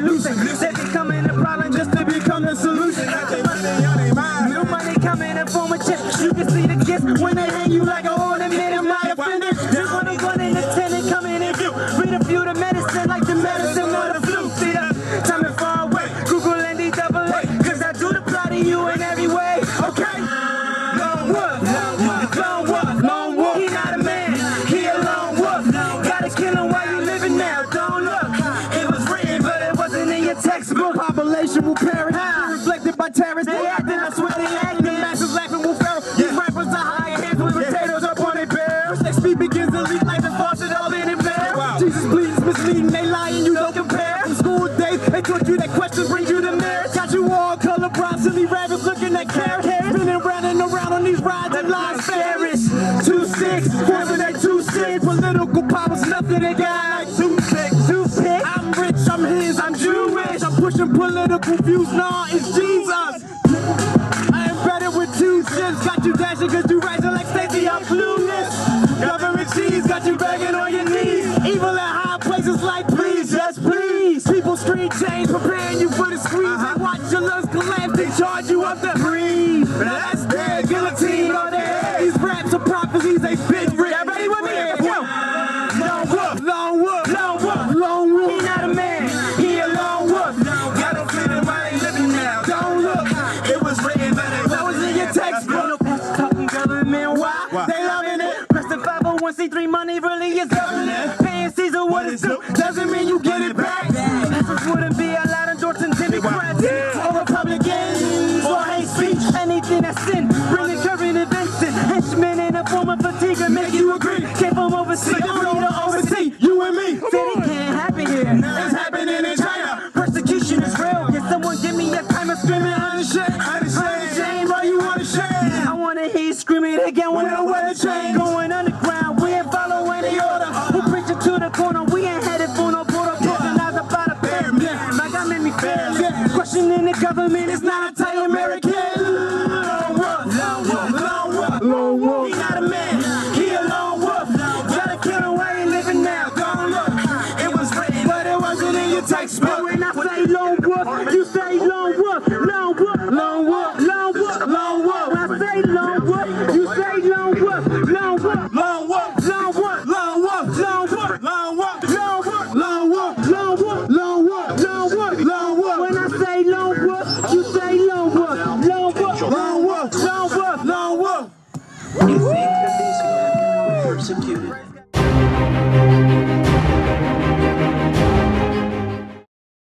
loosen. They becoming a problem just to become the solution. New money coming in form of chips. You can see the gifts when they hang you like a ornament. My offender, just wanna run in the tenant coming in view. Read a few the medicine like the medicine or the flu. See the time is far away. Google and D-double-A, cause I do the plot of you in every way. Okay? Lone wolf, lone wolf, lone wolf. He not a man, he a lone wolf. Gotta kill him while you living now. Don't look. It was written, but it wasn't in your textbook. Population will perish, reflected by terrorists. They acting, I swear they acting. Masses laughing will fail. These rappers are higher hands with potatoes up on their barrels. Their speed begins to leak like the faucet all in it bare. Jesus bleeds, misleading, they lying, you don't compare. From school days, they taught you that questions bring you to marriage. Got you all color silly rabbits looking at carrot hair. Spinning round and around on these rides and lines. Ferris, 2-6, whether they 2-6. Political power's nothing, they got like 2-6. I'm rich, I'm his, I'm Jewish. I'm pushing political views, nah, it's Jesus. I am better with 2 shits. Got you dashing cause you rising like Stacey, I'm clueless. Government cheese got you begging on your knees. Evil at high places like please, just please. People street change, preparing you for the squeeze. They watch your lungs collapse, they charge you up to breathe. Now that's dead, guillotine on their head. These raps are prophecies, they spit rich. Y'all ready with me? Lone wolf, lone wolf, lone wolf, lone wolf. He not a man, he a lone wolf. Got him feeling why they living now. Don't look, it was written, but it was in your textbook. No past talking government, why? They loving it. Press the 501c3 money really is government. Paying Caesar what it's due, doesn't mean you get it back. This wouldn't be allowed endorsing Democrats or Republicans or hate speech. Anything that's sin, bringing current events in. Henchmen in a form of fatigue and make you agree. Came from overseas, free to oversee. You and me. Said it can't happen here. It's happening in China. Persecution is real. Can someone give me a time of screaming unashamed? Unashamed, why you wanna shame? I wanna hear you screaming again when the weather change. Going underground, we ain't following the order. We're preaching to the corner, we ain't headed for no border. Organized about a pyramid. Like I made me fair. Questioning the government is not